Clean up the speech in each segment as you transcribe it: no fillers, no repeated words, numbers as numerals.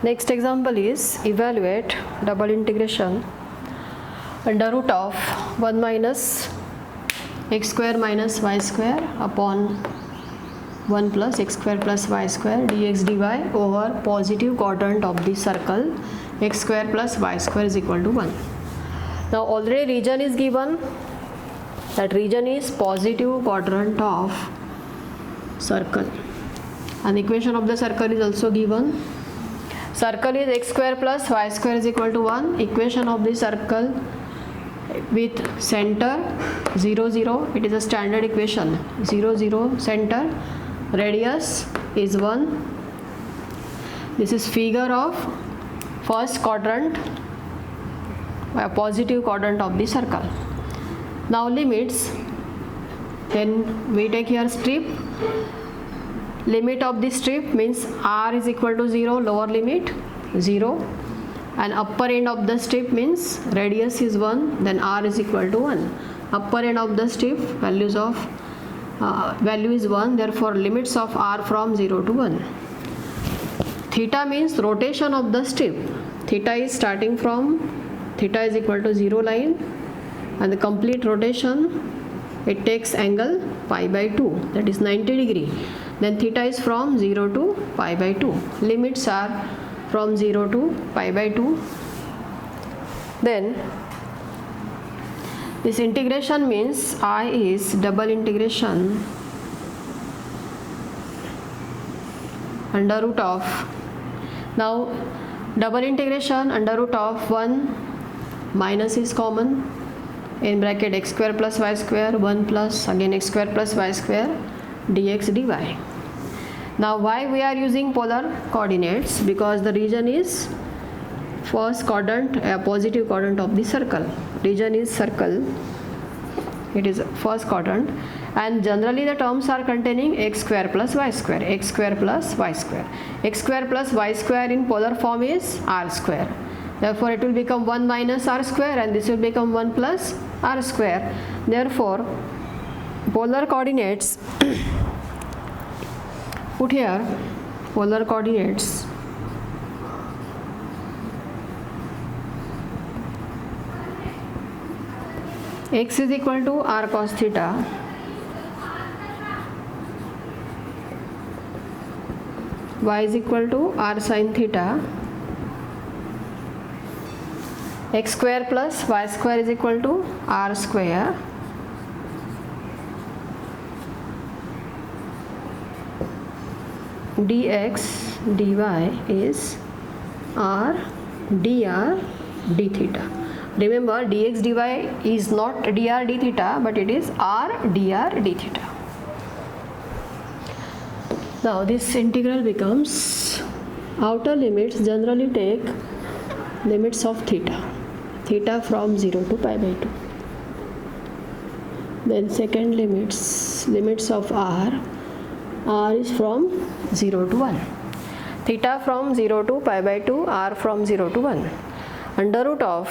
Next example is evaluate double integration under root of 1 minus x square minus y square upon 1 plus x square plus y square dx dy over positive quadrant of the circle x square plus y square is equal to 1. Now already region is given, that region is positive quadrant of circle, and equation of the circle is also given. Circle is x square plus y square is equal to 1. Equation of the circle with center 0 0, it is a standard equation, 0 0 center, radius is 1. This is figure of first quadrant, a positive quadrant of the circle. Now limits, then we take here strip. Limit of the strip means r is equal to 0, lower limit 0, and upper end of the strip means radius is 1, then r is equal to 1. Upper end of the strip value is 1, therefore limits of r from 0 to 1. Theta means rotation of the strip. Theta is starting from, theta is equal to 0 line, and the complete rotation it takes angle pi by 2, that is 90 degree. Then theta is from 0 to pi by 2. Limits are from 0 to pi by 2. Then this integration means I is double integration under root of, now double integration under root of 1 minus is common, in bracket x square plus y square, 1 plus again x square plus y square dx dy. Now why we are using polar coordinates? Because the region is first quadrant, a positive quadrant of the circle. Region is circle, it is first quadrant, and generally the terms are containing x square plus y square, x square plus y square. X square plus y square in polar form is r square. Therefore it will become 1 minus r square, and this will become 1 plus r square. Therefore polar coordinates put here, polar coordinates x is equal to r cos theta, y is equal to r sin theta, x square plus y square is equal to r square, dx dy is r dr d theta. Remember, dx dy is not dr d theta, but it is r dr d theta. Now this integral becomes, outer limits generally take limits of theta, theta from 0 to pi by 2. Then second limits of r is from 0 to 1. Theta from 0 to pi by 2, r from 0 to 1. Under root of,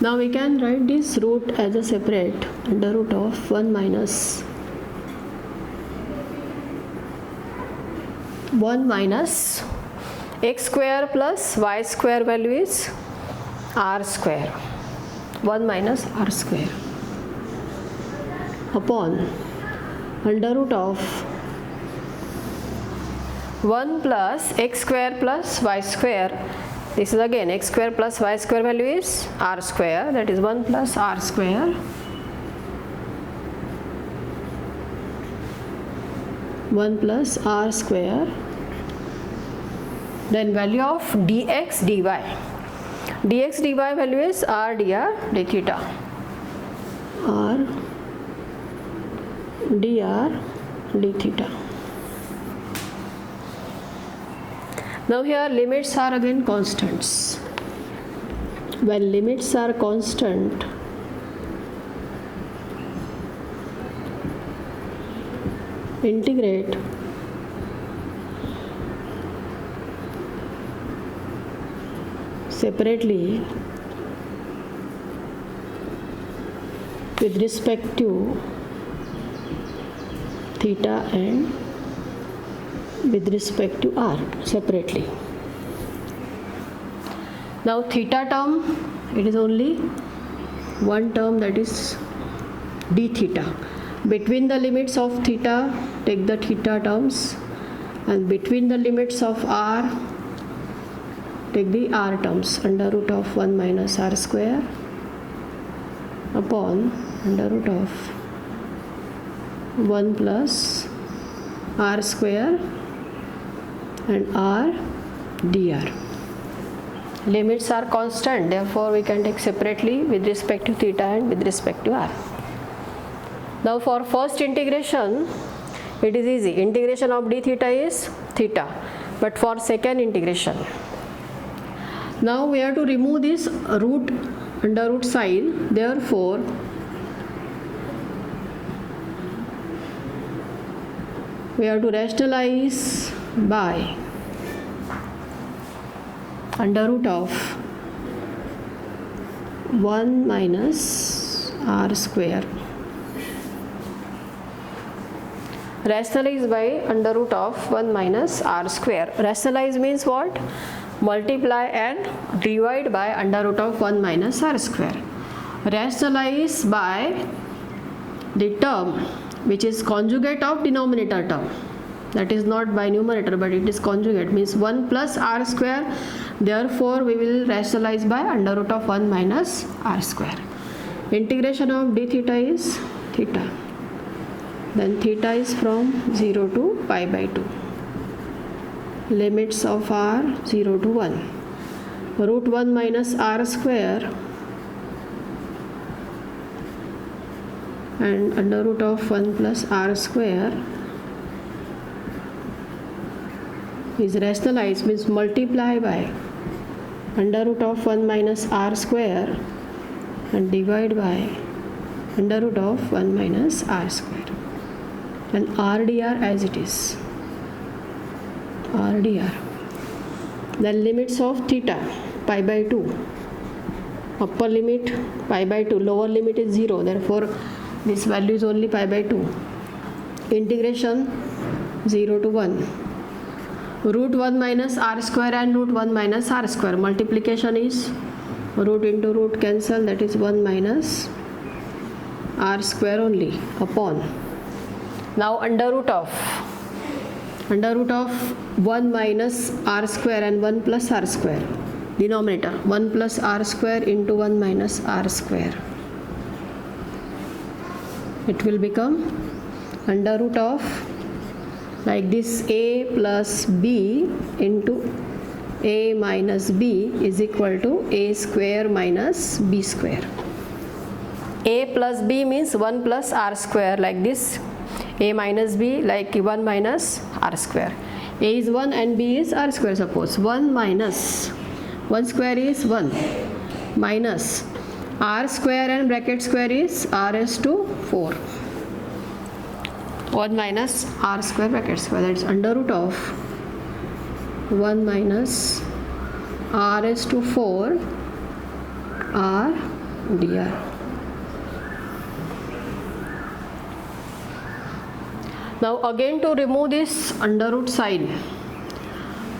now we can write this root as a separate, under root of 1 minus 1 minus x square plus y square value is r square, 1 minus r square upon under root of 1 plus x square plus y square. This is again x square plus y square value is r square, that is 1 plus r square, 1 plus r square, then value of dx dy. Dx dy value is r dr d theta, r dr d theta. Now here limits are again constants. When limits are constant, integrate separately with respect to theta and with respect to r separately. Now theta term, it is only one term, that is d theta. Between the limits of theta, take the theta terms, and between the limits of r, take the r terms. Under root of 1 minus r square upon under root of 1 plus r square and r dr. Limits are constant, therefore we can take separately with respect to theta and with respect to r. Now for first integration, it is easy. Integration of d theta is theta. But for second integration, now we have to remove this root, under root sign. Therefore we have to rationalize by under root of 1 minus r square. Rationalize by under root of 1 minus r square. Rationalize means what? Multiply and divide by under root of 1 minus r square. Rationalize by the term which is conjugate of denominator term. That is not by numerator, but it is conjugate, means 1 plus r square. Therefore we will rationalize by under root of 1 minus r square. Integration of d theta is theta. Then theta is from 0 to pi by 2. Limits of r 0 to 1. Root 1 minus r square and under root of 1 plus r square is rationalized, means multiply by under root of 1 minus r square and divide by under root of 1 minus r square, and r dr as it is, r dr. Then limits of theta pi by 2. Upper limit pi by 2, lower limit is 0, therefore this value is only pi by 2. Integration 0 to 1. Root 1 minus r square and root 1 minus r square. Multiplication is root into root cancel, that is 1 minus r square only upon. Now under root of 1 minus r square and 1 plus r square. Denominator 1 plus r square into 1 minus r square. It will become under root of, like this, a plus b into a minus b is equal to a square minus b square. A plus b means 1 plus r square, like this. A minus b, like 1 minus r square. A is 1 and b is r square. Suppose 1 minus 1 square is 1 minus r square and bracket square is r raised to 4. 1 minus r square bracket square, that is under root of 1 minus r raised to 4 r dr. Now again, to remove this under root sign,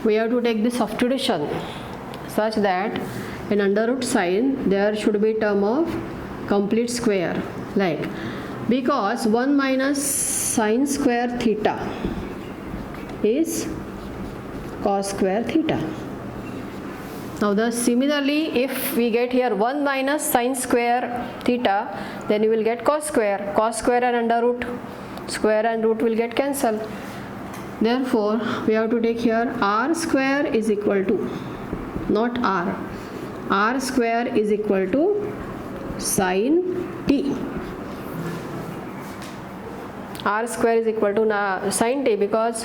we have to take the substitution such that in under root sign there should be term of complete square, like, because 1 minus sine square theta is cos square theta. Now similarly, if we get here 1 minus sine square theta, then you will get cos square. Cos square and under root, square and root will get cancelled. Therefore we have to take here r square is equal to, not r square is equal to sine t. R square is equal to sine t, because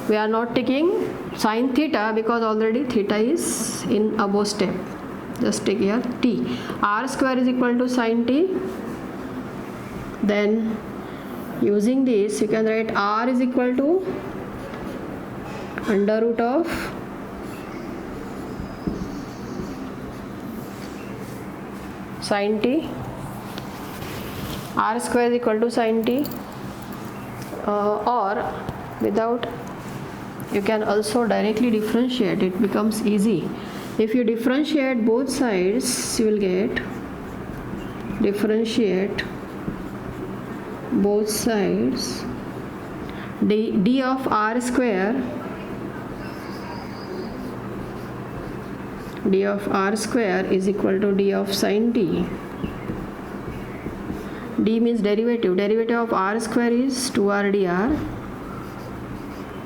we are not taking sine theta because already theta is in above step. Just take here t. R square is equal to sine t. Then using this you can write r is equal to under root of sin t, r square is equal to sin t, or without, you can also directly differentiate. It becomes easy. If you differentiate both sides, you will get, differentiate both sides, d of r square, d of r square is equal to d of sin t. D means derivative. Derivative of r square is 2r dr,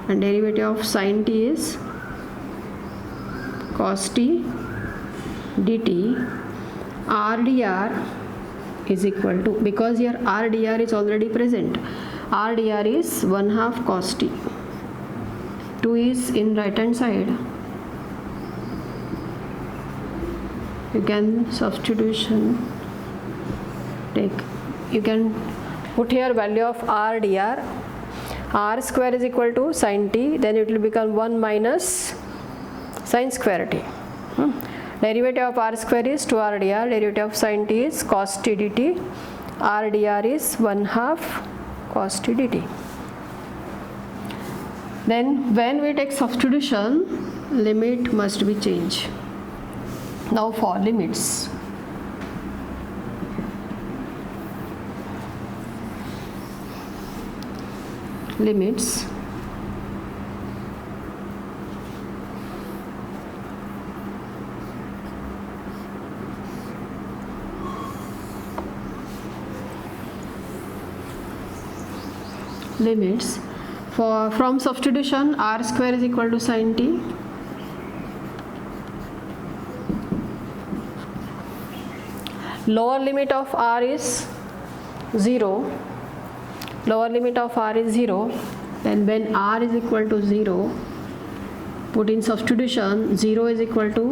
and derivative of sin t is cos t dt. R dr is equal to, because here r dr is already present, r dr is 1/2 cos t. 2 is in right hand side. You can substitution take, you can put here value of r dr. R square is equal to sin t, then it will become 1 minus sin square t. Derivative of r square is 2r dr, derivative of sin t is cos t dt. R dr is 1/2 cos t dt. Then when we take substitution, limit must be changed. Now for limits, limits for, from substitution, r square is equal to sin t, lower limit of r is 0, lower limit of r is 0, then when r is equal to 0, put in substitution, 0 is equal to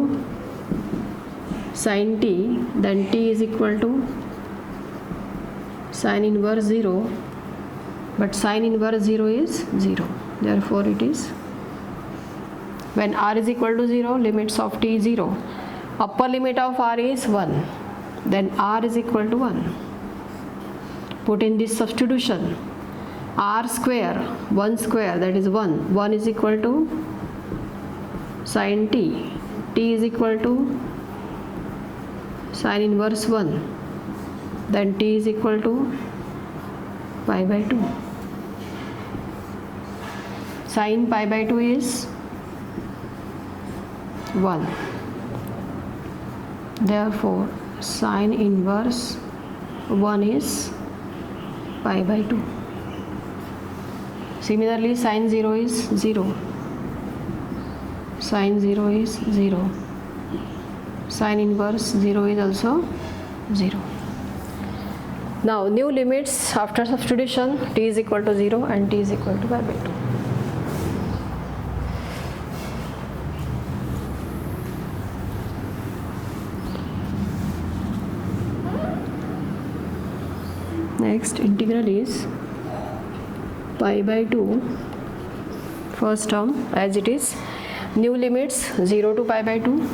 sin t, then t is equal to sin inverse 0, but sin inverse 0 is 0, therefore it is, when r is equal to 0, limits of t is 0, upper limit of r is 1, then r is equal to 1. Put in this substitution, r square, 1 square, that is 1, 1 is equal to sin t, t is equal to sin inverse 1, then t is equal to pi by 2. Sin pi by 2 is 1, therefore sin inverse 1 is pi by 2. Similarly, sin 0 is 0, sin 0 is 0, sin inverse 0 is also 0. Now new limits after substitution, t is equal to 0 and t is equal to pi by 2. Next integral is pi by 2, first term as it is, new limits 0 to pi by 2,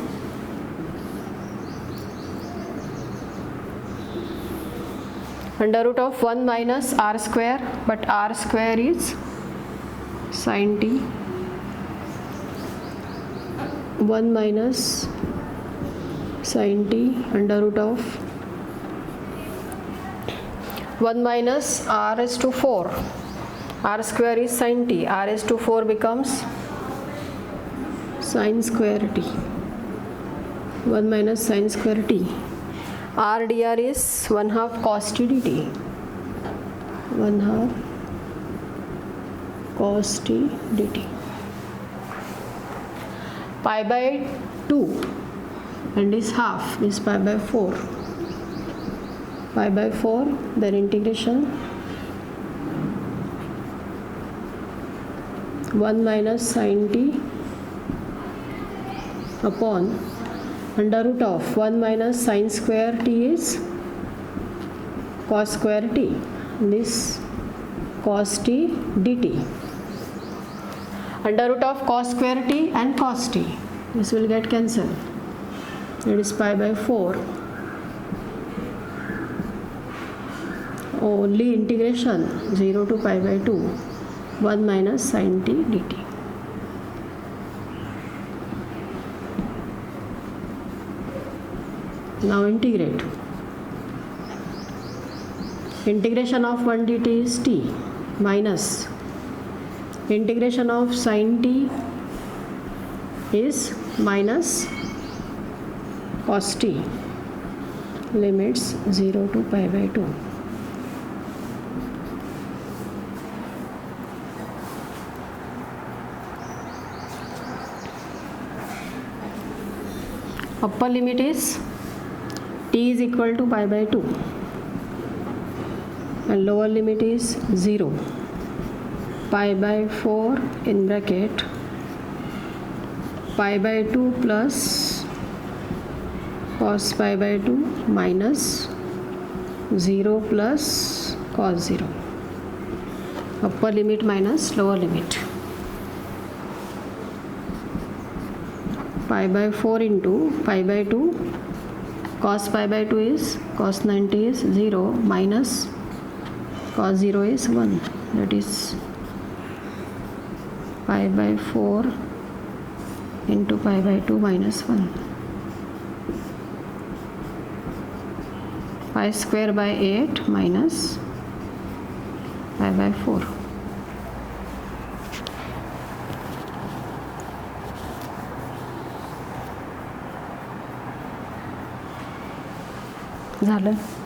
under root of 1 minus r square, but r square is sin t, 1 minus sin t under root of 1 minus r is to 4, r square is sin t, r is to 4 becomes sin square t, 1 minus sin square t, r dr is 1/2 cos t dt, 1/2 cos t dt, pi by 2 and is half, is pi by 4, pi by 4, then integration 1 minus sin t upon under root of 1 minus sin square t is cos square t, this cos t dt, under root of cos square t and cos t, this will get cancelled, it is pi by 4 only integration 0 to pi by 2 1 minus sin t dt. Now integrate. Integration of 1 dt is t minus integration of sin t is minus cos t, limits 0 to pi by 2. Upper limit is t is equal to pi by 2 and lower limit is 0. Pi by 4 in bracket pi by 2 plus cos pi by 2 minus 0 plus cos 0. Upper limit minus lower limit. Pi by 4 into pi by 2, cos pi by 2 is cos 90 is 0 minus cos 0 is 1, that is pi by 4 into pi by 2 minus 1. Pi square by 8 minus pi by 4. झालं.